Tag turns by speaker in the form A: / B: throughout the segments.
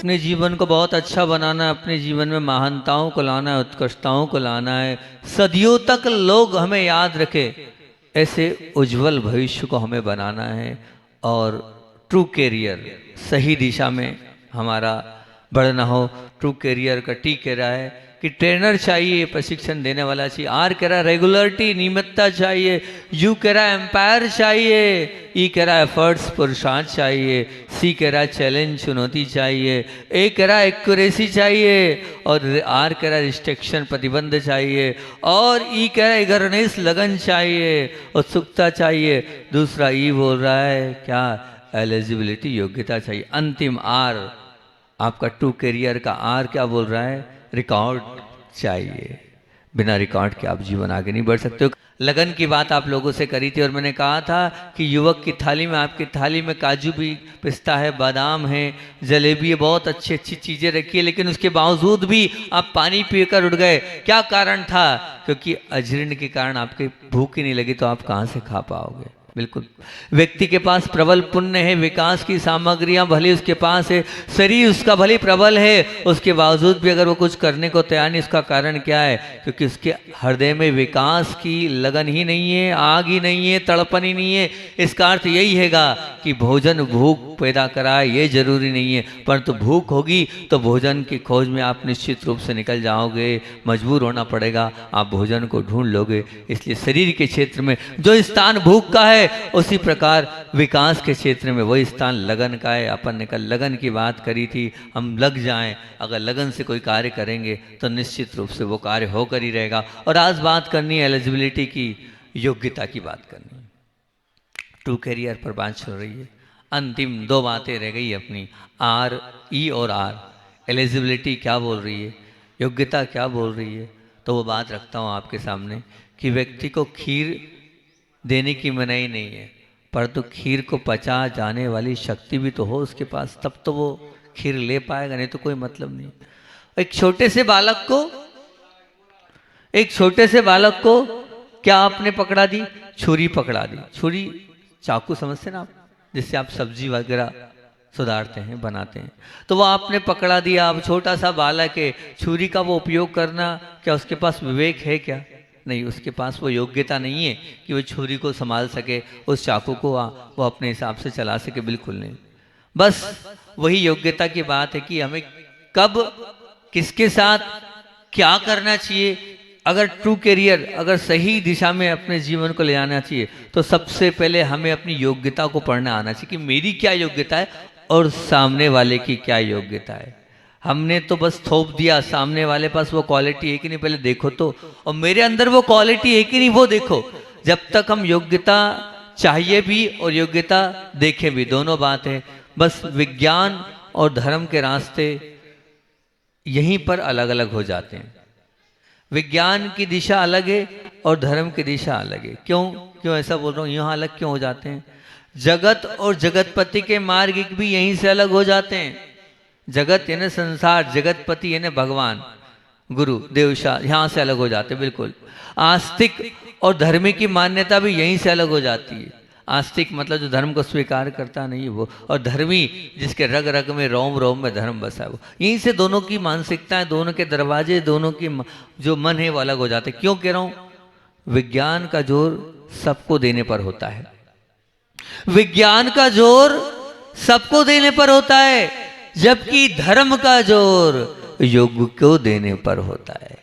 A: अपने जीवन को बहुत अच्छा बनाना है, अपने जीवन में महानताओं को लाना है, उत्कृष्टताओं को लाना है, सदियों तक लोग हमें याद रखे, ऐसे उज्जवल भविष्य को हमें बनाना है। और ट्रू कैरियर, सही दिशा में हमारा बढ़ना हो। ट्रू कैरियर का टी कह रहा है कि ट्रेनर चाहिए, प्रशिक्षण देने वाला चाहिए। आर कह रहा है रेगुलरिटी, नियमितता चाहिए। यू कह रहा है एम्पायर चाहिए। ई कह रहा है एफर्ट्स, पुरुषार्थ चाहिए। सी कह रहा है चैलेंज, चुनौती चाहिए। ए कह रहा है एक्यूरेसी चाहिए। और आर कह रहा है रिस्ट्रिक्शन, प्रतिबंध चाहिए। और ई कह रहा है इगरनेस, लगन चाहिए, उत्सुकता चाहिए। दूसरा ई बोल रहा है क्या, एलिजिबिलिटी, योग्यता चाहिए। अंतिम आर, आपका ट्रू कैरियर का आर क्या बोल रहा है, रिकॉर्ड चाहिए। बिना रिकॉर्ड के आप जीवन आगे नहीं बढ़ सकते हो। लगन की बात आप लोगों से करी थी और मैंने कहा था कि युवक की थाली में, आपकी थाली में काजू भी, पिस्ता है, बादाम है, जलेबी है, बहुत अच्छी अच्छी चीज़ें रखी है, लेकिन उसके बावजूद भी आप पानी पीकर उठ गए। क्या कारण था? क्योंकि अजीर्ण के कारण आपकी भूख ही नहीं लगी, तो आप कहाँ से खा पाओगे। बिल्कुल, व्यक्ति के पास प्रबल पुण्य है, विकास की सामग्रियां भले उसके पास है, शरीर उसका भले प्रबल है, उसके बावजूद भी अगर वो कुछ करने को तैयार नहीं, उसका कारण क्या है? क्योंकि उसके हृदय में विकास की लगन ही नहीं है, आग ही नहीं है, तड़पन ही नहीं है। इसका अर्थ यही हैगा कि भोजन भूख पैदा कराए ये जरूरी नहीं है, परंतु भूख होगी तो भोजन की खोज में आप निश्चित रूप से निकल जाओगे, मजबूर होना पड़ेगा, आप भोजन को ढूंढ लोगे। इसलिए शरीर के क्षेत्र में जो स्थान भूख का है, उसी प्रकार विकास के क्षेत्र में वही स्थान लगन का है। अपन ने कल लगन की बात करी थी, हम लग जाएं, अगर लगन से कोई कार्य करेंगे तो निश्चित रूप से वो कार्य होकर ही रहेगा। और आज बात करनी है एलिजिबिलिटी की, योग्यता की बात करनी है। ट्रू कैरियर पर बात चल रही है, अंतिम दो बातें रह गई अपनी, आर, ई और आर। एलिजिबिलिटी क्या बोल रही है, योग्यता क्या बोल रही है, तो वो बात रखता हूँ आपके सामने कि व्यक्ति को खीर देने की मनाही नहीं है, परंतु खीर को पचा जाने वाली शक्ति भी तो हो उसके पास, तब तो वो खीर ले पाएगा, नहीं तो कोई मतलब नहीं। एक छोटे से बालक को क्या आपने पकड़ा दी, छुरी पकड़ा दी। छुरी चाकू समझते ना आप, जिससे आप सब्जी वगैरह सुधारते हैं, बनाते हैं, तो वो आपने पकड़ा दिया। अब छोटा सा बालक है, छुरी का वो उपयोग करना, क्या उसके पास विवेक है क्या? नहीं, उसके पास वो योग्यता नहीं है कि वो छुरी को संभाल सके, उस चाकू को वो अपने हिसाब से चला सके, बिल्कुल नहीं। बस वही योग्यता की बात है कि हमें कब, किसके साथ क्या करना चाहिए। अगर ट्रू कैरियर, अगर सही दिशा में अपने जीवन को ले आना चाहिए, तो सबसे पहले हमें अपनी योग्यता को पढ़ना आना चाहिए कि मेरी क्या योग्यता है और सामने वाले की क्या योग्यता है। हमने तो बस थोप दिया, सामने वाले पास वो क्वालिटी है कि नहीं पहले देखो तो, और मेरे अंदर वो क्वालिटी है कि नहीं वो देखो। जब तक हम योग्यता चाहिए भी और योग्यता देखें भी, दोनों बात है। बस विज्ञान और धर्म के रास्ते यहीं पर अलग अलग हो जाते हैं। विज्ञान की दिशा अलग है और धर्म की दिशा अलग है। क्यों ऐसा बोल रहा हूँ, यहाँ अलग क्यों हो जाते हैं? जगत और जगतपति के मार्ग भी यहीं से अलग हो जाते हैं। जगत यानी संसार, जगतपति यानी भगवान, गुरु, देवशा, यहाँ से अलग हो जाते हैं बिल्कुल। आस्तिक और धर्मी की मान्यता भी यहीं से अलग हो जाती है। आस्तिक मतलब जो धर्म को स्वीकार करता नहीं है वो, और धर्मी जिसके रग रग में, रोम रोम में धर्म बसा है वो। यहीं से दोनों की मानसिकताएं, दोनों के दरवाजे, दोनों की जो मन है वो अलग हो जाते। क्यों कह रहा हूं? विज्ञान का जोर सबको देने पर होता है, विज्ञान का जोर सबको देने पर होता है, जबकि धर्म का जोर योग को देने पर होता है।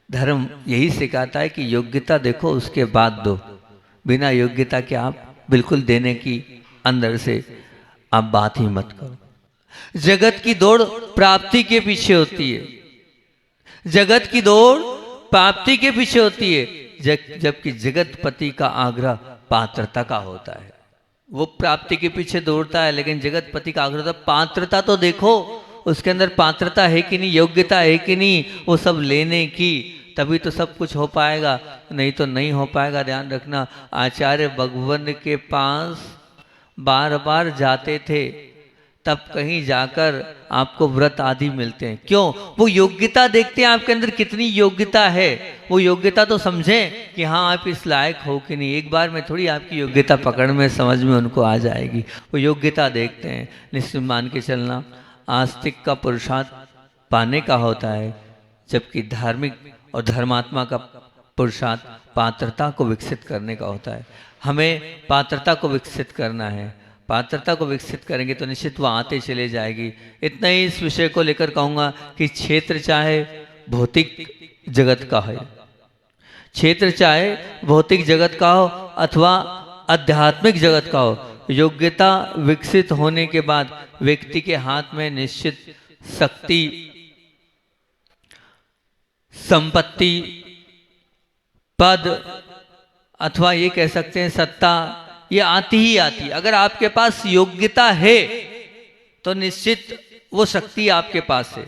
A: धर्म यही सिखाता है कि योग्यता देखो उसके बाद दो, बिना योग्यता के आप बिल्कुल देने की अंदर से आप बात ही मत करो। जगत की दौड़ प्राप्ति के पीछे होती है, जगत की दौड़ प्राप्ति के पीछे होती है, जबकि जगतपति का आग्रह पात्रता का होता है। वो प्राप्ति के पीछे दौड़ता है, लेकिन जगतपति का आग्रह, पात्रता तो देखो, उसके अंदर पात्रता है कि नहीं, योग्यता है कि नहीं, वो सब लेने की, तभी तो सब कुछ हो पाएगा, नहीं तो नहीं हो पाएगा। ध्यान रखना, आचार्य भगवान के पास बार बार जाते थे, तब कहीं जाकर आपको व्रत आदि मिलते हैं। क्यों? वो योग्यता देखते हैं आपके अंदर कितनी योग्यता है। वो योग्यता तो समझें कि हाँ आप इस लायक हो कि नहीं। एक बार में थोड़ी आपकी योग्यता पकड़ में, समझ में उनको आ जाएगी। वो योग्यता देखते हैं। निश्चित मान के चलना, आस्तिक का पुरुषार्थ पाने का होता है, जबकि धार्मिक और धर्मात्मा का पुरुषार्थ पात्रता को विकसित करने का होता है। हमें पात्रता को विकसित करना है। पात्रता को विकसित करेंगे तो निश्चित वह आते चले जाएगी। इतना ही इस विषय को लेकर कहूँगा कि क्षेत्र चाहे भौतिक जगत का है, क्षेत्र चाहे भौतिक जगत का हो अथवा आध्यात्मिक जगत का हो, योग्यता विकसित होने के बाद व्यक्ति के हाथ में निश्चित शक्ति, संपत्ति, पद अथवा ये कह सकते हैं सत्ता, ये आती ही आती। अगर आपके पास योग्यता है तो निश्चित वो शक्ति आपके पास है,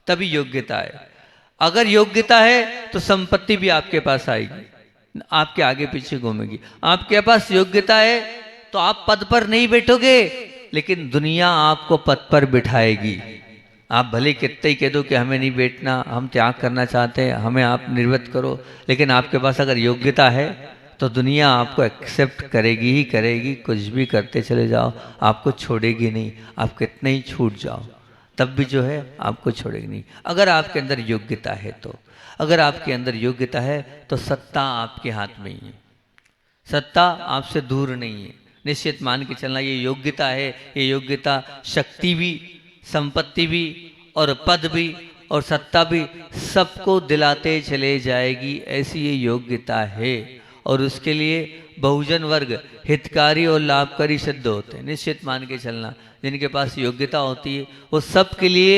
A: तभी योग्यता है। अगर योग्यता है तो संपत्ति भी आपके पास आएगी, आपके आगे पीछे घूमेगी। आपके पास योग्यता है तो आप पद पर नहीं बैठोगे, लेकिन दुनिया आपको पद पर बिठाएगी। आप भले कितने ही कह दो कि हमें नहीं बैठना, हम त्याग करना चाहते हैं, हमें आप निर्वृत्त करो, लेकिन आपके पास अगर योग्यता है तो दुनिया आपको एक्सेप्ट करेगी ही करेगी। कुछ भी करते चले जाओ, आपको छोड़ेगी नहीं। आप कितने ही छूट जाओ तब भी जो है आपको छोड़ेगी नहीं, अगर आपके अंदर योग्यता है तो। अगर आपके अंदर योग्यता है तो सत्ता आपके हाथ में ही है, सत्ता आपसे दूर नहीं है। निश्चित मान के चलना, ये योग्यता है, ये योग्यता शक्ति भी, संपत्ति भी और पद भी और सत्ता भी सबको दिलाते चले जाएगी, ऐसी ये योग्यता है। और उसके लिए बहुजन वर्ग हितकारी और लाभकारी सिद्ध होते हैं। निश्चित मान के चलना, जिनके पास योग्यता होती है वो सबके लिए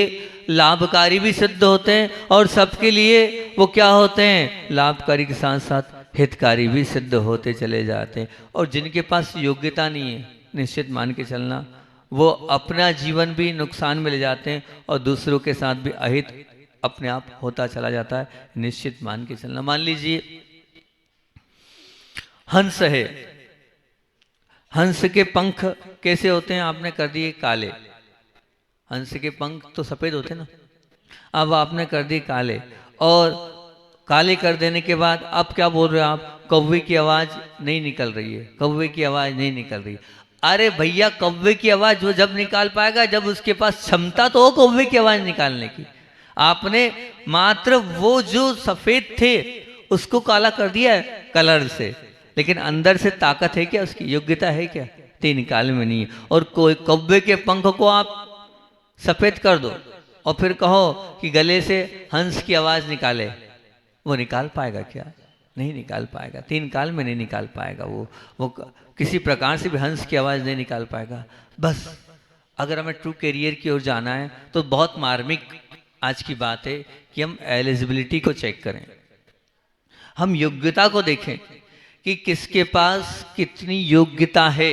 A: लाभकारी भी सिद्ध होते हैं और सबके लिए वो क्या होते हैं, लाभकारी के साथ साथ हितकारी भी सिद्ध होते चले जाते हैं। और जिनके पास योग्यता नहीं है, निश्चित मान के चलना, वो अपना जीवन भी नुकसान में ले जाते हैं और दूसरों के साथ भी अहित अपने आप होता चला जाता है। निश्चित मान के चलना, मान लीजिए हंस है, हंस के पंख कैसे होते हैं, आपने कर दिए काले। हंस के पंख तो सफेद होते ना, अब आपने कर दिए काले, और काले कर देने के बाद अब क्या बोल रहे हो आप, कौवे की आवाज नहीं निकल रही है, कौवे की आवाज नहीं निकल रही। अरे भैया, कौवे की आवाज वो जब निकाल पाएगा जब उसके पास क्षमता तो हो कौवे की आवाज निकालने की। आपने मात्र वो जो सफेद थे उसको काला कर दिया है कलर से, लेकिन अंदर से ताकत है क्या, उसकी योग्यता है क्या, तीन काल में नहीं है। और कोई कौवे के पंख को आप सफेद कर दो और फिर कहो कि गले से हंस की आवाज निकाले, वो निकाल पाएगा क्या, नहीं निकाल पाएगा। तीन काल में नहीं निकाल पाएगा, वो किसी प्रकार से भी हंस की आवाज नहीं निकाल पाएगा। बस अगर हमें ट्रू कैरियर की ओर जाना है तो बहुत मार्मिक आज की बात है कि हम एलिजिबिलिटी को चेक करें, हम योग्यता को देखें कि किसके पास कितनी योग्यता है।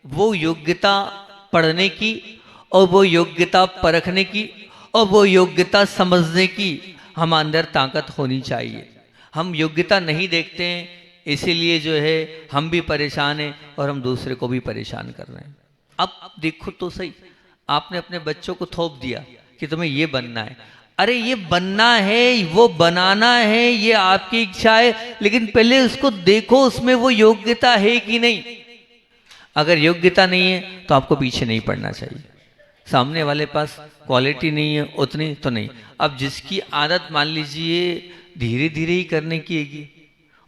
A: वो योग्यता पढ़ने की और वो योग्यता परखने की और वो योग्यता समझने की हम अंदर ताकत होनी चाहिए। हम योग्यता नहीं देखते हैं, इसीलिए जो है हम भी परेशान हैं और हम दूसरे को भी परेशान कर रहे हैं। अब देखो तो सही, आपने अपने बच्चों को थोप दिया कि तुम्हें ये बनना है। अरे ये बनना है, वो बनाना है, ये आपकी इच्छा है, लेकिन पहले उसको देखो उसमें वो योग्यता है कि नहीं। अगर योग्यता नहीं है तो आपको पीछे नहीं पड़ना चाहिए। सामने वाले पास क्वालिटी नहीं है उतनी तो नहीं। अब जिसकी आदत मान लीजिए धीरे धीरे ही करने की है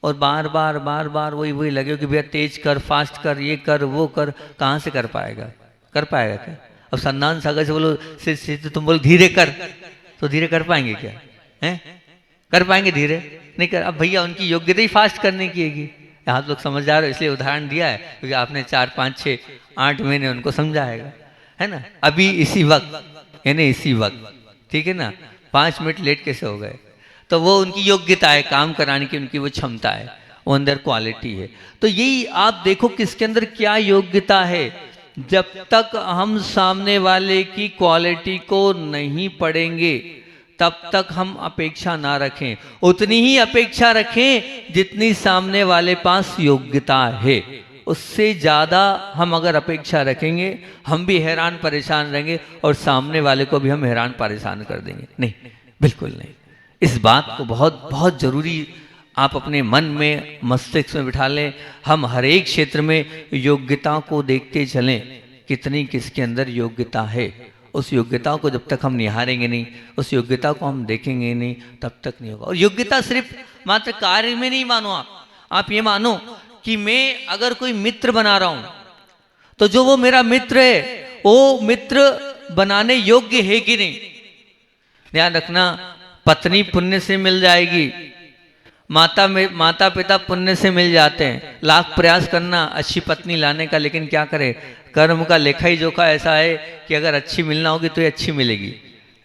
A: और बार बार वही लगे कि भैया तेज कर, फास्ट कर, ये कर, वो कर, कहाँ से कर पाएगा, कर पाएगा क्या। अब सन्नान सागर से बोलो से तुम बोलो धीरे कर, तो धीरे कर पाएंगे क्या, हैं, कर पाएंगे धीरे नहीं कर। अब भैया उनकी योग्यता ही फास्ट करने की है। आप लोग समझदार हो इसलिए उदाहरण दिया है, क्योंकि आपने 4, 5, 6, 8 महीने उनको समझाएगा, है ना। अभी इसी वक्त, यानी इसी वक्त, ठीक है ना, 5 मिनट लेट कैसे हो गए, तो वो उनकी योग्यता है, काम कराने की उनकी वो क्षमता है, वो अंदर क्वालिटी है। तो यही आप देखो किसके अंदर क्या योग्यता है। जब तक हम सामने वाले की क्वालिटी को नहीं पढ़ेंगे तब तक हम अपेक्षा ना रखें। उतनी ही अपेक्षा रखें जितनी सामने वाले पास योग्यता है। उससे ज़्यादा हम अगर अपेक्षा रखेंगे हम भी हैरान परेशान रहेंगे और सामने वाले को भी हम हैरान परेशान कर देंगे। नहीं, बिल्कुल नहीं। इस बात को बहुत बहुत ज़रूरी आप अपने मन में, मस्तिष्क में बिठा लें। हम हर एक क्षेत्र में योग्यता को देखते चलें, कितनी किसके अंदर योग्यता है, उस योग्यता को जब तक हम निहारेंगे नहीं, उस योग्यता को हम देखेंगे नहीं, तब तक नहीं होगा। और योग्यता सिर्फ मात्र कार्य में नहीं मानो आप ये मानो कि मैं अगर कोई मित्र बना रहा हूं तो जो वो मेरा मित्र है वो मित्र बनाने योग्य है कि नहीं। ध्यान रखना, पत्नी पुण्य से मिल जाएगी, माता पिता पुण्य से मिल जाते हैं, लाख प्रयास करना अच्छी पत्नी लाने का, लेकिन क्या करे, कर्म का लेखा ही जोखा ऐसा है कि अगर अच्छी मिलना होगी तो ये अच्छी मिलेगी,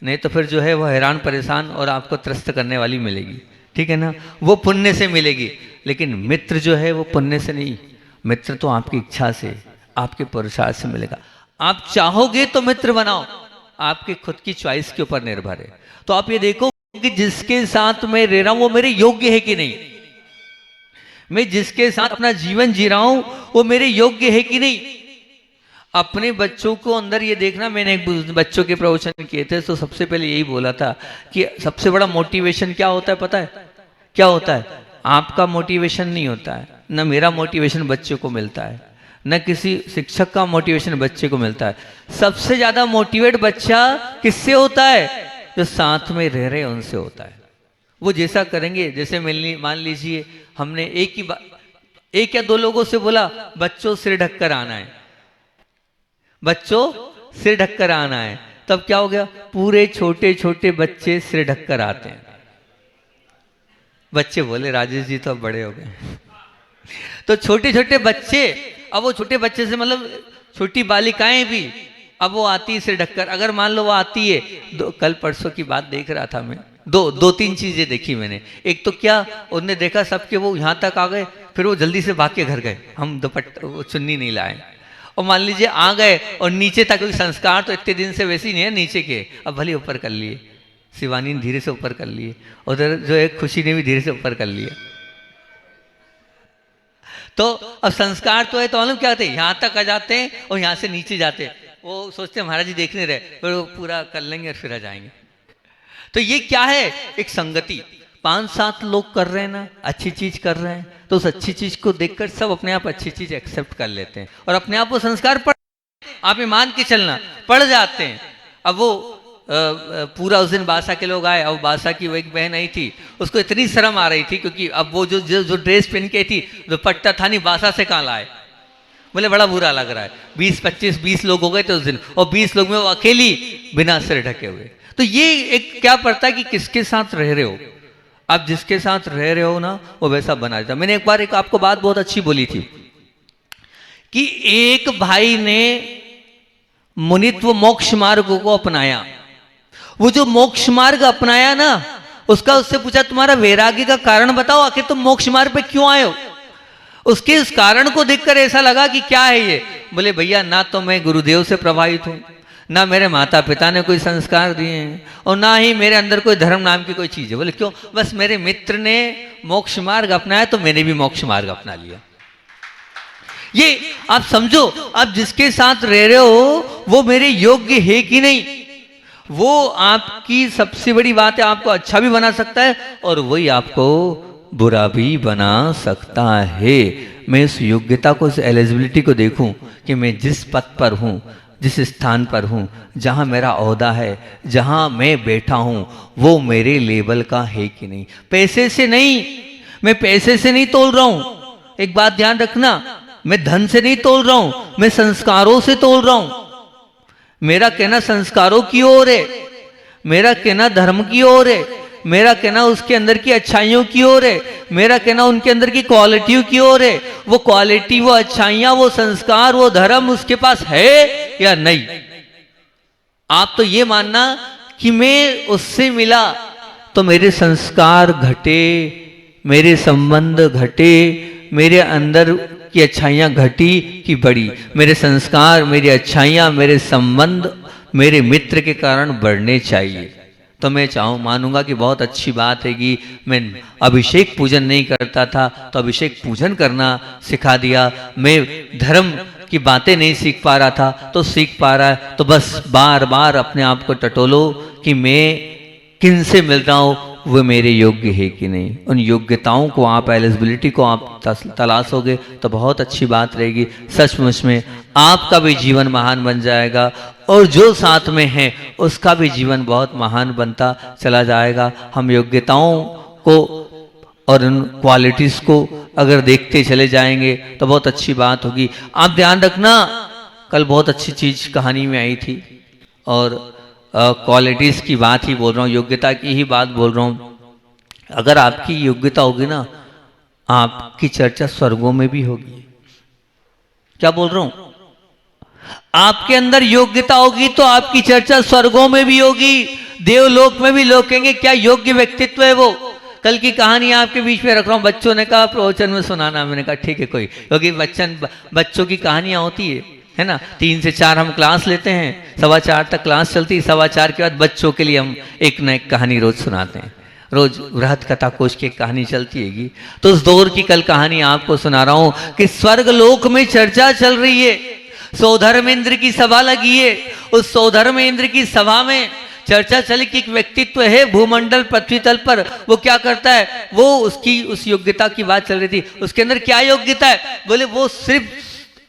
A: नहीं तो फिर जो है वो हैरान परेशान और आपको त्रस्त करने वाली मिलेगी। ठीक है ना, वो पुण्य से मिलेगी। लेकिन मित्र जो है वो पुण्य से नहीं, मित्र तो आपकी इच्छा से, आपके पुरुषार्थ से मिलेगा। आप चाहोगे तो मित्र बनाओ, आपकी खुद की चॉइस के ऊपर निर्भर है। तो आप ये देखो कि जिसके साथ मैं रह रहा हूं वो मेरे योग्य है कि नहीं, मैं जिसके साथ अपना जीवन जी रहा हूं वो मेरे योग्य है कि नहीं। अपने बच्चों को अंदर ये देखना, मैंने एक बच्चों के प्रवचन किए थे तो सबसे पहले यही बोला था कि सबसे बड़ा मोटिवेशन क्या होता है, पता है क्या होता है? आपका मोटिवेशन नहीं होता है, न मेरा मोटिवेशन बच्चे को मिलता है, न किसी शिक्षक का मोटिवेशन बच्चे को मिलता है। सबसे ज्यादा मोटिवेट बच्चा किससे होता है? जो साथ में रह रहे उनसे होता है। वो जैसा करेंगे, जैसे मान लीजिए हमने एक या दो लोगों से बोला बच्चों सिर ढककर आना है, बच्चों सिर ढककर आना है, तब क्या हो गया, पूरे छोटे छोटे बच्चे सिर ढककर आते हैं। बच्चे बोले राजेश जी तो अब बड़े हो गए। तो छोटे छोटे बच्चे, अब वो छोटे बच्चे से मतलब छोटी बालिकाएं भी अब वो आती है सिर ढककर। अगर मान लो वो आती है, कल परसों की बात देख रहा था मैं, दो तीन चीजें देखी मैंने। एक तो क्या, उन्होंने देखा सबके वो यहाँ तक आ गए, फिर वो जल्दी से भाग के घर गए, हम दुपट्टा चुन्नी नहीं लाए। और मान लीजिए आ गए और नीचे तक, क्योंकि संस्कार तो इतने दिन से वैसे ही नहीं है नीचे के, अब भले ऊपर कर लिए, शिवानी ने धीरे से ऊपर कर लिए, उधर जो है खुशी ने भी धीरे से ऊपर कर लिया। तो अब संस्कार तो है, तो मालूम क्या होते हैं, यहाँ तक आ जाते हैं और यहाँ से नीचे जाते हैं। वो सोचते हैं महाराज जी देखने रहे, फिर वो पूरा कर लेंगे और फिर आ जाएंगे। तो ये क्या है, एक संगति। 5-7 लोग कर रहे हैं ना, अच्छी चीज कर रहे हैं, तो उस अच्छी चीज को देखकर सब अपने आप अच्छी चीज एक्सेप्ट कर लेते हैं और अपने आप वो संस्कार पढ़, आप ये मान के चलना, पढ़ जाते हैं। अब वो पूरा उस दिन बासा के लोग आए, अब बासा की वो एक बहन आई थी, उसको इतनी शर्म आ रही थी क्योंकि अब वो जो ड्रेस पहन के थी, दुपट्टा था नहीं, बासा से कहाँ लाए, बोले बड़ा बुरा लग रहा है। 20 लोग हो गए थे उस दिन, और 20 लोग में वो अकेली बिना सिर ढके हुए। तो ये एक क्या पड़ता है कि किसके साथ रह रहे हो आप, जिसके साथ रह रहे हो ना वो वैसा बना देता। मैंने एक बार एक आपको बात बहुत अच्छी बोली थी कि एक भाई ने मुनित्व मोक्ष मार्ग को अपनाया। वो जो मोक्ष मार्ग अपनाया ना, उससे पूछा तुम्हारा वैराग्य का कारण बताओ, आखिर तुम मोक्ष मार्ग पे क्यों आए हो। उसके उस कारण को देखकर ऐसा लगा कि क्या है ये, बोले भैया ना तो मैं गुरुदेव से प्रभावित हूं, ना मेरे माता पिता ने कोई संस्कार दिए हैं, और ना ही मेरे अंदर कोई धर्म नाम की कोई चीज है। बोले क्यों, बस मेरे मित्र ने मोक्ष मार्ग अपनाया तो मैंने भी मोक्ष मार्ग अपना लिया। ये आप समझो, आप जिसके साथ रह रहे हो वो मेरे योग्य है कि नहीं, वो आपकी सबसे बड़ी बात है, आपको अच्छा भी बना सकता है और वही आपको बुरा भी बना सकता है। मैं इस योग्यता को, इस एलिजिबिलिटी को देखूं कि मैं जिस पद पर हूं, जिस स्थान पर हूं, जहां मेरा ओहदा है, जहां मैं बैठा हूं, वो मेरे लेवल का है कि नहीं। पैसे से नहीं, मैं पैसे से नहीं तोल रहा हूं, एक बात ध्यान रखना, मैं धन से नहीं तोल रहा हूं, मैं संस्कारों से तोल रहा हूं। मेरा कहना संस्कारों की ओर है, मेरा कहना धर्म की ओर है, मेरा कहना उसके अंदर की अच्छाइयों की ओर है, मेरा कहना उनके अंदर की क्वालिटी की ओर है। वो क्वालिटी, वो अच्छाइयां, वो संस्कार, वो धर्म उसके पास है या नहीं। आप तो ये मानना कि मैं उससे मिला तो मेरे संस्कार घटे, मेरे संबंध घटे, मेरे अंदर की अच्छाइयां घटी कि बढ़ी। मेरे संस्कार, मेरी अच्छाइयां, मेरे संबंध मेरे मित्र के कारण बढ़ने चाहिए। तो मैं मानूंगा कि बहुत अच्छी बात है कि मैं अभिषेक पूजन नहीं करता था तो अभिषेक पूजन करना सिखा दिया। मैं धर्म की बातें नहीं सीख पा रहा था तो सीख पा रहा है। तो बस बार बार अपने आप को टटोलो कि मैं किन से मिल रहा हूँ, वो मेरे योग्य है कि नहीं। उन योग्यताओं को आप, एलिजिबिलिटी को आप तलाशोगे तो बहुत अच्छी बात रहेगी। सचमुच में आपका भी जीवन महान बन जाएगा और जो साथ में है उसका भी जीवन बहुत महान बनता चला जाएगा। हम योग्यताओं को और उन क्वालिटीज को अगर देखते चले जाएंगे तो बहुत अच्छी बात होगी। आप ध्यान रखना, कल बहुत अच्छी चीज कहानी में आई थी और क्वालिटीज की बात ही बोल रहा हूँ, योग्यता की ही बात बोल रहा हूँ। अगर आपकी योग्यता होगी ना, आपकी चर्चा स्वर्गों में भी होगी। क्या बोल रहा हूं? आपके अंदर योग्यता होगी तो आपकी चर्चा स्वर्गों में भी होगी, देवलोक में भी लोग कहेंगे क्या योग्य व्यक्तित्व है वो। कल की कहानी आपके बीच में रख रहा हूं। बच्चों ने कहा प्रवचन में सुनाना, मैंने कहा ठीक है कोई, क्योंकि बच्चों की कहानियां होती है ना। 3 से 4 हम क्लास लेते हैं, 4:15 तक क्लास चलती है, 4:15 के बाद बच्चों के लिए हम एक न एक कहानी रोज सुनाते हैं। रोज बृहत कथा कोश की कहानी चलती हैगी। तो उस दौर की कल कहानी आपको सुना रहा हूं कि स्वर्ग लोक में चर्चा चल रही है, सौधर्मेंद्र की सभा लगी है। उस सौधर्मेंद्र की सभा में चर्चा चली कि एक व्यक्तित्व है भूमंडल पृथ्वी तल पर, वो क्या करता है, वो उसकी उस योग्यता की बात चल रही थी। उसके अंदर क्या योग्यता है? बोले वो सिर्फ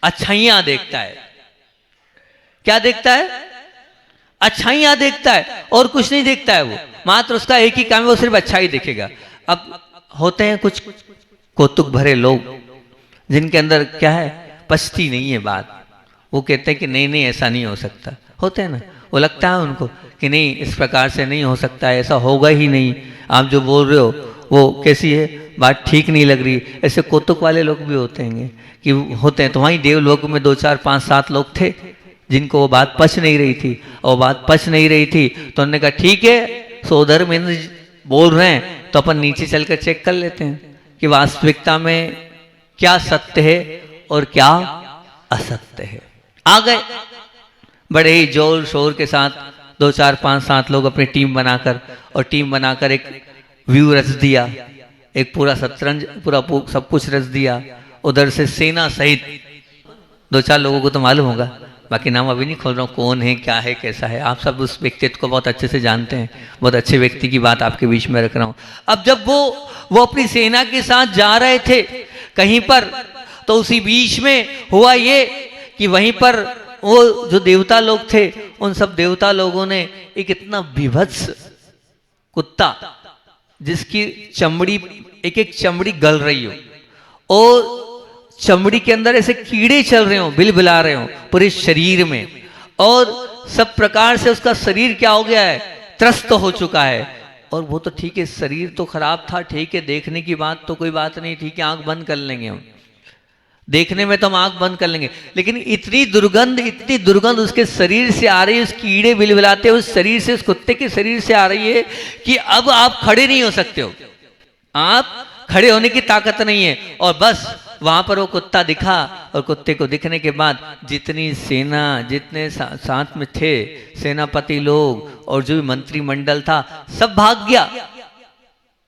A: अच्छाइयां देखता है। क्या देखता है? अच्छाइयां देखता है और कुछ नहीं देखता है। वो मात्र उसका एक ही काम है, वो सिर्फ अच्छा ही देखेगा। अब होते हैं कुछ कौतुक भरे लोग जिनके अंदर क्या है, पचती नहीं है बात। वो कहते हैं कि नहीं नहीं ऐसा नहीं हो सकता। होते हैं ना, वो लगता है उनको कि नहीं इस प्रकार से नहीं हो सकता है, ऐसा होगा ही नहीं, आप जो बोल रहे हो वो कैसी है बात, ठीक नहीं लग रही। ऐसे कौतुक वाले लोग भी होते हैं कि होते हैं। तो वहीं देवलोक में 2 4 5 7 लोग थे जिनको वो बात पच नहीं रही थी, और बात पच नहीं रही थी तो उन्होंने कहा ठीक है सौधर्मेंद्र बोल रहे हैं तो अपन नीचे चलकर चेक कर लेते हैं कि वास्तविकता में क्या सत्य है और क्या असत्य है। आ गए बड़े ही जोर शोर के साथ 2 4 5 7 लोग अपनी टीम बनाकर एक व्यू रच दिया, एक पूरा शतरंज पूरा सब कुछ रच दिया। उधर से सेना सहित 2 4 लोगों को तो मालूम होगा, बाकी नाम अभी नहीं खोल रहा हूँ, कौन है क्या है कैसा है। आप सब उस व्यक्तित्व को बहुत अच्छे से जानते हैं, बहुत अच्छे व्यक्ति की बात आपके बीच में रख रहा हूँ। अब जब वो अपनी सेना के साथ जा रहे थे कहीं पर, तो उसी बीच में हुआ ये कि वहीं पर वो जो देवता लोग थे उन सब देवता लोगों ने एक इतना विभत्स कुत्ता जिसकी चमड़ी एक एक चमड़ी गल रही हो और चमड़ी के अंदर ऐसे कीड़े चल रहे हो, बिलबिला रहे हो पूरे शरीर में, और सब प्रकार से उसका शरीर क्या हो गया है, त्रस्त हो चुका है। और वो तो ठीक है, शरीर तो खराब था, ठीक है, देखने की बात तो कोई बात नहीं, ठीक है आंख बंद कर लेंगे हम, देखने में तो हम आंख बंद कर लेंगे, लेकिन इतनी दुर्गंध उसके शरीर से आ रही है, उस कीड़े बिलबिलाते उस शरीर से, उस कुत्ते के शरीर से आ रही है कि अब आप खड़े नहीं हो सकते हो, आप खड़े होने की ताकत नहीं है। और बस वहां पर वो कुत्ता दिखा, और कुत्ते को दिखने के बाद जितनी सेना, जितने साथ में थे सेनापति लोग और जो भी मंत्रिमंडल था सब भाग गया।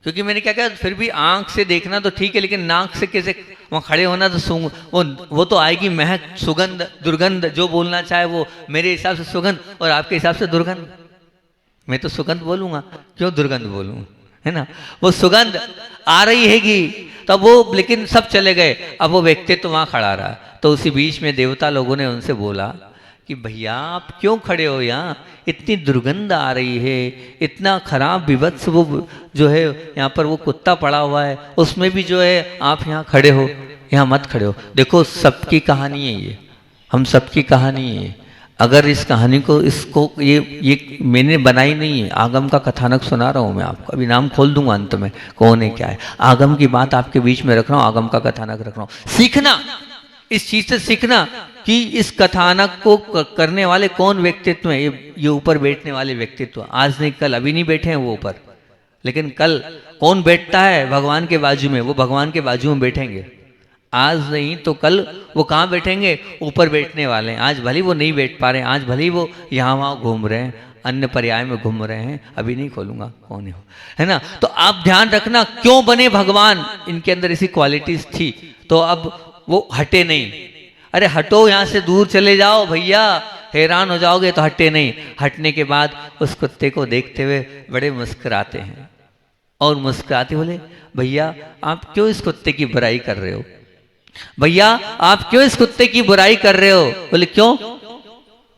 A: क्योंकि मैंने क्या कहा, फिर भी आंख से देखना तो ठीक है, लेकिन नाक से कैसे वहां खड़े होना, तो वो तो आएगी महक, सुगंध, दुर्गंध, जो बोलना चाहे वो। मेरे हिसाब से सुगंध और आपके हिसाब से दुर्गंध, मैं तो सुगंध बोलूंगा, क्यों दुर्गंध बोलूंगा, है ना। वो सुगंध आ रही हैगी, तब वो, लेकिन सब चले गए। अब वो व्यक्तित्व तो वहां खड़ा रहा। तो उसी बीच में देवता लोगों ने उनसे बोला कि भैया आप क्यों खड़े हो, यहाँ इतनी दुर्गंध आ रही है, इतना खराब विभत्स वो जो है यहाँ पर वो कुत्ता पड़ा हुआ है, उसमें भी जो है आप यहाँ खड़े हो, यहाँ मत खड़े हो। देखो सबकी कहानी है ये, हम सबकी कहानी है। अगर इस कहानी को ये मैंने बनाई नहीं है, आगम का कथानक सुना रहा हूँ मैं आपको, अभी नाम खोल दूंगा अंत में कौन है क्या है। आगम की बात आपके बीच में रख रहा हूँ, आगम का कथानक रख रहा हूँ। सीखना, इस चीज से सीखना कि इस कथानक को करने वाले कौन व्यक्तित्व है। ये ऊपर बैठने वाले व्यक्तित्व आज नहीं कल, अभी नहीं बैठे हैं वो ऊपर, लेकिन कल कौन बैठता है भगवान के बाजू में, वो भगवान के बाजू में बैठेंगे। आज नहीं तो कल वो कहाँ बैठेंगे, ऊपर बैठने वाले हैं। आज भले वो नहीं बैठ पा रहे हैं, आज भले वो यहाँ वहाँ घूम रहे हैं, अन्य पर्याय में घूम रहे हैं, अभी नहीं खोलूंगा कौन है ना। तो आप ध्यान रखना क्यों बने भगवान, इनके अंदर ऐसी क्वालिटीज थी। तो अब वो हटे नहीं, अरे हटो यहाँ से, दूर चले जाओ भैया, हैरान हो जाओगे, तो हटे नहीं। हटने के बाद उस कुत्ते को देखते हुए बड़े मुस्कुराते हैं, और मुस्कुराते बोले भैया आप क्यों इस कुत्ते की बुराई कर रहे हो, भैया आप क्यों इस कुत्ते की बुराई कर रहे हो। बोले क्यों,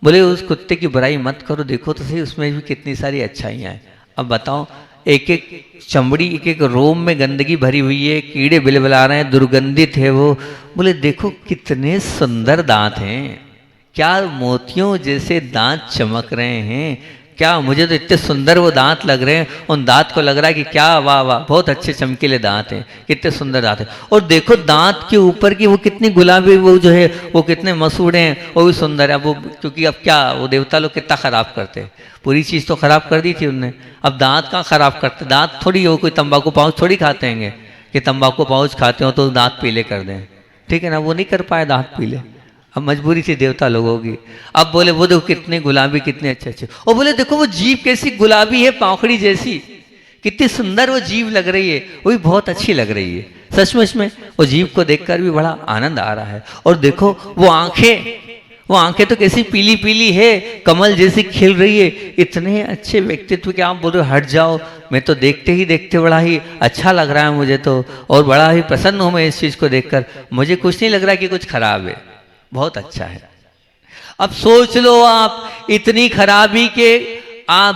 A: बोले उस कुत्ते की बुराई मत करो, देखो तो सही उसमें भी कितनी सारी अच्छाइयाँ हैं। अब बताओ, एक एक चमड़ी, एक एक रोम में गंदगी भरी हुई है, कीड़े बिलबिला रहे हैं, दुर्गंधित है वो। बोले देखो कितने सुंदर दांत हैं, क्या मोतियों जैसे दांत चमक रहे हैं, क्या मुझे तो इतने सुंदर वो दांत लग रहे हैं। उन दांत को लग रहा है कि क्या वाह वाह, बहुत अच्छे चमकीले दांत हैं, कितने सुंदर दांत हैं। और देखो दांत के ऊपर की वो कितनी गुलाबी, वो जो है वो कितने मसूड़े हैं, वो भी सुंदर है। अब वो क्योंकि अब क्या वो देवता लोग कितना खराब करते हैं, पूरी चीज़ तो खराब कर दी थी उनने, अब दांत कहाँ खराब करते। दांत थोड़ी वो कोई तंबाकू पाउच थोड़ी खाते हैं कि तंबाकू पाउच खाते हो तो दांत पीले कर दें, ठीक है ना, वो नहीं कर पाए दांत पीले, अब मजबूरी थी देवता लोगों की। अब बोले वो देखो कितने गुलाबी, कितने अच्छे अच्छे। और बोले देखो वो जीभ कैसी गुलाबी है, पाखड़ी जैसी, कितनी सुंदर वो जीभ लग रही है, वो भी बहुत अच्छी लग रही है। सचमुच में वो जीभ को देखकर भी बड़ा आनंद आ रहा है। और देखो वो आंखें तो कैसी पीली पीली है, कमल जैसी खिल रही है। इतने अच्छे व्यक्तित्व के आप बोल रहे हो हट जाओ, मैं तो देखते ही देखते बड़ा ही अच्छा लग रहा है मुझे तो, और बड़ा ही प्रसन्न हूं मैं इस चीज को देखकर, मुझे कुछ नहीं लग रहा कि कुछ खराब है, बहुत अच्छा है। अब सोच लो आप, इतनी खराबी के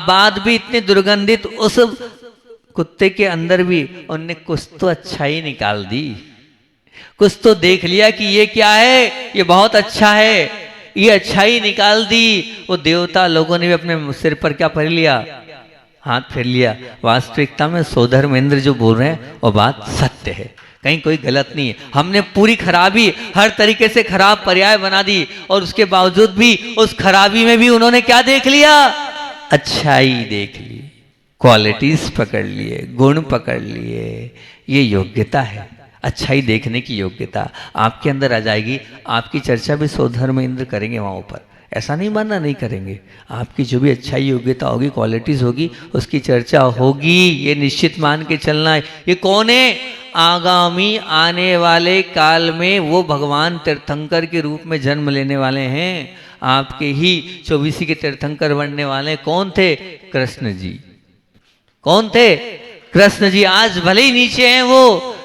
A: बाद भी इतने दुर्गंधित उस कुत्ते के अंदर भी उनने कुछ तो अच्छाई निकाल दी, कुछ तो देख लिया कि ये क्या है, ये बहुत अच्छा है, ये अच्छाई निकाल दी। वो देवता लोगों ने भी अपने सिर पर क्या पहन लिया, हाथ फेर लिया। वास्तविकता में सोधर्मेंद्र जो बोल रहे हैं वो बात सत्य है, कहीं कोई गलत नहीं है। हमने पूरी खराबी हर तरीके से खराब पर्याय बना दी, और उसके बावजूद भी उस खराबी में भी उन्होंने क्या देख लिया, अच्छाई देख ली, क्वालिटीज पकड़ लिए, गुण पकड़ लिए। ये योग्यता है, अच्छाई देखने की योग्यता आपके अंदर आ जाएगी। आपकी चर्चा भी सोधर्मेंद्र करेंगे वहां ऊपर, ऐसा नहीं मानना नहीं करेंगे। आपकी जो भी अच्छाई योग्यता होगी, क्वालिटीज होगी, उसकी चर्चा होगी, ये निश्चित मान के चलना है। ये कौन है, आगामी आने वाले काल में वो भगवान तीर्थंकर के रूप में जन्म लेने वाले हैं, आपके ही 24 के तीर्थंकर बनने वाले। कौन थे, कृष्ण जी। कौन थे, कृष्ण जी। आज भले ही नीचे हैं वो,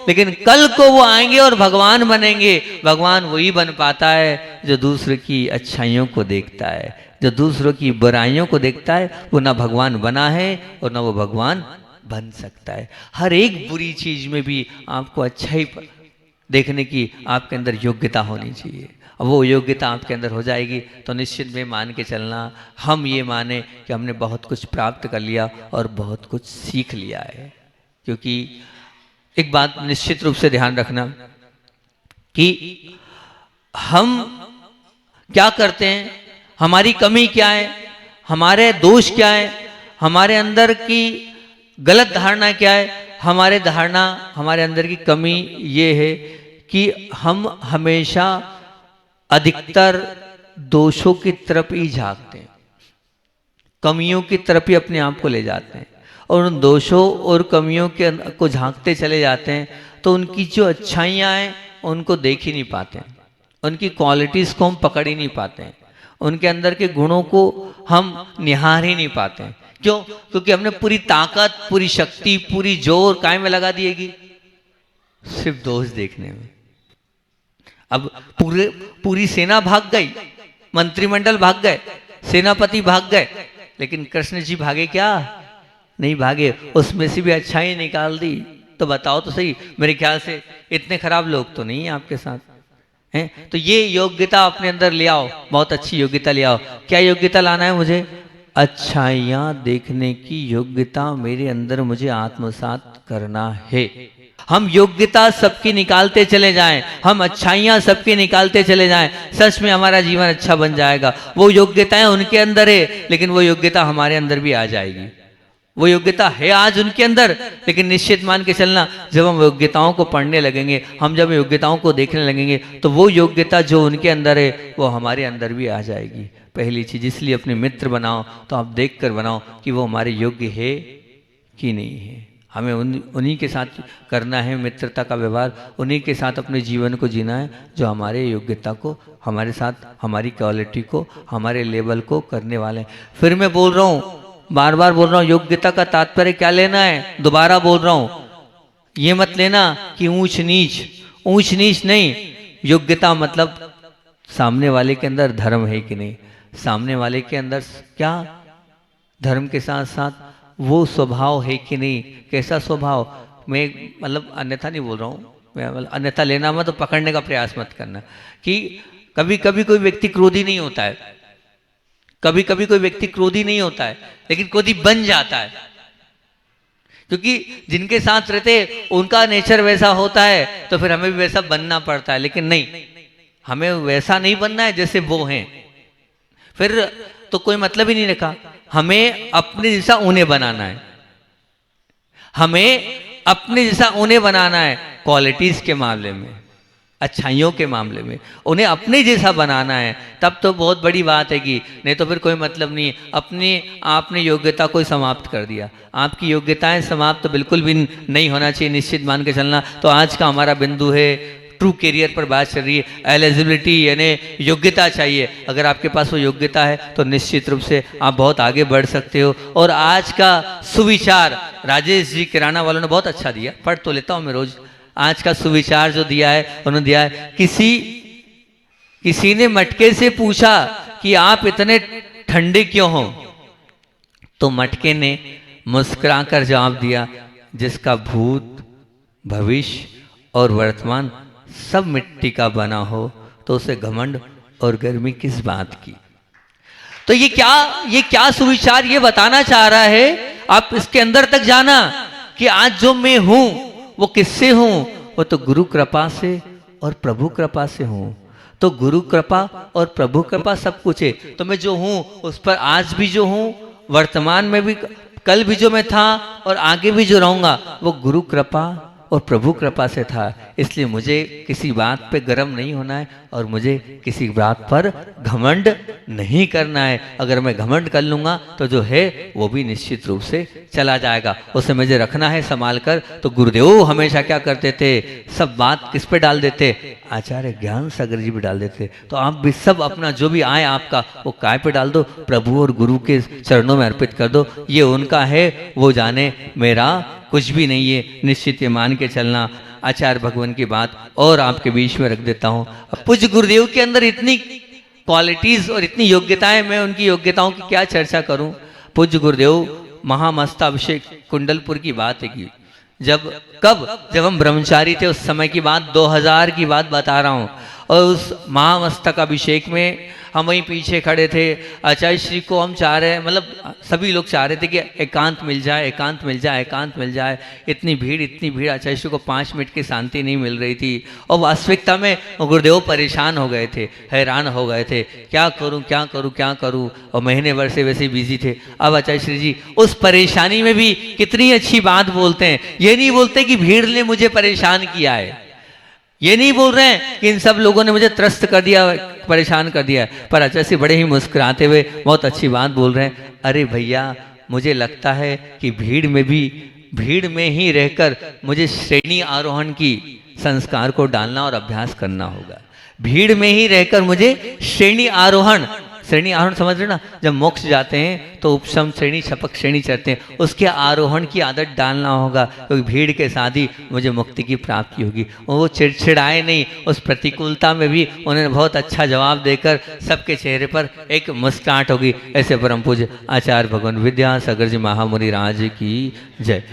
A: लेकिन कल को वो आएंगे और भगवान बनेंगे। भगवान वही बन पाता है जो दूसरे की अच्छाइयों को देखता है, जो दूसरों की बुराइयों को देखता है, वो ना भगवान बना है और ना वो भगवान बन सकता है। हर एक बुरी चीज में भी आपको अच्छाई देखने की आपके अंदर योग्यता होनी चाहिए। अब वो योग्यता आपके अंदर हो जाएगी तो निश्चित में मान के चलना, हम ये माने कि हमने बहुत कुछ प्राप्त कर लिया और बहुत कुछ सीख लिया है। क्योंकि एक बात निश्चित रूप से ध्यान रखना कि हम क्या करते हैं, हमारी कमी क्या है, हमारे दोष क्या है, हमारे अंदर की गलत धारणा क्या है। हमारे अंदर की कमी ये है कि हम हमेशा अधिकतर दोषों की तरफ ही झांकते हैं, कमियों की तरफ ही अपने आप को ले जाते हैं, और उन दोषों और कमियों को झांकते चले जाते हैं तो उनकी जो अच्छाइयाँ हैं उनको देख ही नहीं पाते हैं, उनकी क्वालिटीज़ को हम पकड़ ही नहीं पाते हैं, उनके अंदर के गुणों को हम निहार ही नहीं पाते हैं। क्यों? क्योंकि हमने पूरी ताकत, पूरी शक्ति, पूरी जोर काय में लगा दिएगी, सिर्फ दोष देखने में। अब पूरी सेना भाग गई, मंत्रिमंडल भाग गए, सेनापति भाग गए, लेकिन कृष्ण जी भागे क्या? नहीं भागे, उसमें से भी अच्छाई निकाल दी। तो बताओ तो सही, मेरे ख्याल से इतने खराब लोग तो नहीं है आपके साथ हैं। तो ये योग्यता अपने अंदर ले आओ, बहुत अच्छी योग्यता ले आओ। क्या योग्यता लाना है मुझे? अच्छाइयाँ देखने की योग्यता मेरे अंदर मुझे आत्मसात करना है। हम योग्यता सबकी निकालते चले जाएं, हम अच्छाइयाँ सबकी निकालते चले जाएं, सच में हमारा जीवन अच्छा बन जाएगा। वो योग्यताएं उनके अंदर है, लेकिन वो योग्यता हमारे अंदर भी आ जाएगी। वो योग्यता है आज उनके अंदर, लेकिन निश्चित मान के चलना, जब हम योग्यताओं को पढ़ने लगेंगे, हम जब योग्यताओं को देखने लगेंगे, तो वो योग्यता जो उनके अंदर है वो हमारे अंदर भी आ जाएगी। पहली चीज, इसलिए अपने मित्र बनाओ तो आप देख कर बनाओ कि वो हमारे योग्य है कि नहीं है। हमें उन्हीं के साथ करना है मित्रता का व्यवहार, उन्हीं के साथ अपने जीवन को जीना है जो हमारे योग्यता को, हमारे साथ हमारी क्वालिटी को, हमारे लेवल को करने वाले हैं। फिर मैं बोल रहा हूँ, बार बार बोल रहा हूँ, योग्यता का तात्पर्य क्या लेना है? दोबारा बोल रहा हूँ, ये मत लेना कि ऊंच नीच, ऊंच नीच नहीं। योग्यता मतलब सामने वाले के अंदर धर्म है कि नहीं, सामने वाले के अंदर क्या धर्म के साथ साथ वो स्वभाव है कि नहीं, कैसा स्वभाव। मैं मतलब अन्यथा नहीं बोल रहा हूँ, मैं मतलब अन्यथा लेना मत तो पकड़ने का प्रयास मत करना कि कभी कभी कोई व्यक्ति क्रोधी नहीं होता है, कभी कभी कोई व्यक्ति क्रोधी नहीं होता है, लेकिन क्रोधी बन जाता है, क्योंकि जिनके साथ रहते उनका नेचर वैसा होता है, तो फिर हमें भी वैसा बनना पड़ता है। लेकिन नहीं, हमें वैसा नहीं बनना है जैसे वो हैं, फिर तो कोई मतलब ही नहीं रखा। हमें अपने जैसा उन्हें बनाना है, हमें अपने जैसा उन्हें बनाना है, क्वालिटीज के मामले में, अच्छाइयों के मामले में उन्हें अपने जैसा बनाना है। तब तो बहुत बड़ी बात है कि नहीं तो फिर कोई मतलब नहीं। अपनी आपने योग्यता को समाप्त कर दिया, आपकी योग्यताएं समाप्त तो बिल्कुल भी नहीं होना चाहिए, निश्चित मान के चलना। तो आज का हमारा बिंदु है ट्रू कैरियर पर बात चल रही है, एलिजिबिलिटी यानी योग्यता चाहिए। अगर आपके पास वो योग्यता है तो निश्चित रूप से आप बहुत आगे बढ़ सकते हो। और आज का सुविचार राजेश जी किराना वालों ने बहुत अच्छा दिया, पढ़ तो लेता हूँ मैं रोज। आज का सुविचार जो दिया है उन्होंने दिया है, किसी ने मटके से पूछा कि आप इतने ठंडे क्यों हो, तो मटके ने मुस्कुराकर जवाब दिया, जिसका भूत भविष्य और वर्तमान सब मिट्टी का बना हो तो उसे घमंड और गर्मी किस बात की। तो ये क्या सुविचार ये बताना चाह रहा है। आप इसके अंदर तक जाना कि आज जो मैं हूं वो किससे हूं, वो तो गुरु कृपा से और प्रभु कृपा से हूं। तो गुरु कृपा और प्रभु कृपा सब कुछ है। तो मैं जो हूं उस पर आज भी जो हूं, वर्तमान में भी, कल भी जो मैं था और आगे भी जो रहूंगा वो गुरु कृपा और प्रभु कृपा से था। इसलिए मुझे किसी बात पे गर्म नहीं होना है और मुझे किसी बात पर घमंड नहीं करना है। अगर मैं घमंड कर लूंगा तो जो है वो भी निश्चित रूप से चला जाएगा, उसे मुझे रखना है संभाल कर। तो गुरुदेव हमेशा क्या करते थे, सब बात किस पे डाल देते, आचार्य ज्ञान सागर जी पे डाल देते। तो आप भी सब अपना जो भी आए आपका वो काय पे डाल दो, प्रभु और गुरु के चरणों में अर्पित कर दो। ये उनका है, वो जाने, मेरा कुछ भी नहीं है। निश्चित ये मान के चलना। आचार्य भगवान की बात और आपके बीच में रख देता हूँ। पूज्य गुरुदेव के अंदर इतनी क्वालिटीज और इतनी योग्यताएं, मैं उनकी योग्यताओं की क्या चर्चा करूं। पूज्य गुरुदेव महामस्ताभिषेक कुंडलपुर की बात है कि जब हम ब्रह्मचारी थे उस समय की बात, 2000 की बात बता रहा हूँ। और उस महामस्तक अभिषेक में हम वहीं पीछे खड़े थे। आचार्य श्री को हम चाह रहे, मतलब सभी लोग चाह रहे थे कि एकांत मिल जाए, एकांत मिल जाए, एकांत मिल जाए। इतनी भीड़, आचार्य श्री को 5 मिनट की शांति नहीं मिल रही थी। और वास्तविकता में गुरुदेव परेशान हो गए थे, हैरान हो गए थे, क्या करूं। और महीने भर से वैसे ही बिजी थे। अब आचार्य श्री जी उस परेशानी में भी कितनी अच्छी बात बोलते हैं। ये नहीं बोलते कि भीड़ ने मुझे परेशान किया है, ये नहीं बोल रहे हैं कि इन सब लोगों ने मुझे त्रस्त कर दिया, परेशान कर दिया, पर आचार्य से बड़े ही मुस्कुराते हुए बहुत अच्छी बात बोल रहे हैं। अरे भैया, मुझे लगता है कि भीड़ में ही रहकर मुझे श्रेणी आरोहण की संस्कार को डालना और अभ्यास करना होगा। भीड़ में ही रहकर मुझे श्रेणी आरोहण समझ रहे ना, जब मोक्ष जाते हैं तो उपशम श्रेणी, छपक श्रेणी चढ़ते हैं, उसके आरोहण की आदत डालना होगा, क्योंकि भीड़ के साथ ही मुझे मुक्ति की प्राप्ति होगी। और वो चिड़चिड़ाए नहीं, उस प्रतिकूलता में भी उन्होंने बहुत अच्छा जवाब देकर सबके चेहरे पर एक मुस्कुराहट होगी। ऐसे परम पूज्य आचार्य भगवान विद्यासागर जी महामुनि राज की जय।